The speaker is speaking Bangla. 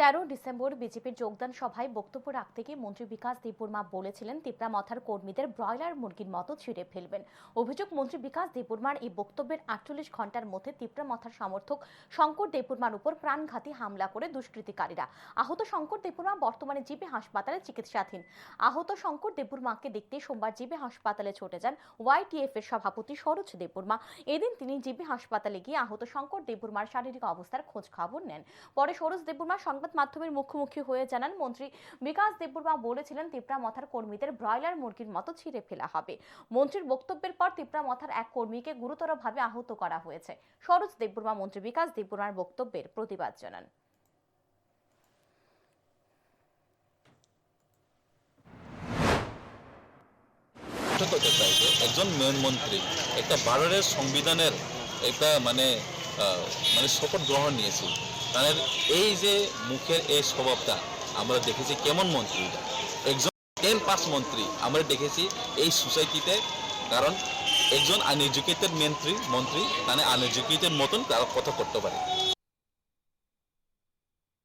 13 ডিসেম্বর বিজেপির যোগদান সভায় বক্তব্য রাখতে গিয়ে মন্ত্রী বিকাশ দেববর্মা বলেছিলেন তিপ্রামথার কর্মীদের ব্রয়লার মুরগির মতো ছিঁড়ে ফেলবেন। অভিযোগ, মন্ত্রী বিকাশ দেববর্মার এই বক্তব্যের 48 ঘন্টার মধ্যে তিপ্রামথার সমর্থক শঙ্কর দেববর্মার উপর প্রাণঘাতী হামলা করে দুষ্কৃতিকারীরা। আহত শঙ্কর দেববর্মা বর্তমানে জিবি হাসপাতালে চিকিৎসাধীন। আহত শঙ্কর দেববর্মাকে দেখতে সোমবার জিবি হাসপাতালে ছুটে যান ওয়াইটিএফ এর সভাপতি সরোজ দেববর্মা। এদিন তিনি জিবি হাসপাতালে গিয়ে আহত শঙ্কর দেববর্মার শারীরিক অবস্থার খোঁজ খবর নেন। পরে সরোজ দেববর্মা সংবাদ মাধ্যমের মুখোমুখি হয়ে জানান, মন্ত্রী বিকাশ দেববর্মা বলেছিলেন তিপ্রামথার কর্মীদের ব্রয়লার মুরগির মতো ছিঁড়ে ফেলা হবে। মন্ত্রীর বক্তব্যের পর তিপ্রামথার এক কর্মীকে গুরুতরভাবে আহত করা হয়েছে। সরোজ দেববর্মা মন্ত্রী বিকাশ দেববর্মার বক্তব্যের প্রতিবাদ জানান। একজন মেয়র মন্ত্রী একটা ভারতের সংবিধানের একটা মানে শপথ গ্রহণ নিয়েছি, তাদের এই যে মুখের এই স্বভাবটা আমরা দেখেছি কেমন মন্ত্রী, একজন 10 পাস মন্ত্রী আমরা দেখেছি এই সোসাইটিতে। কারণ একজন আনএডুকেটেড মন্ত্রী তাহলে আনএডুকেটেড মতন তারা কথা করতে পারে।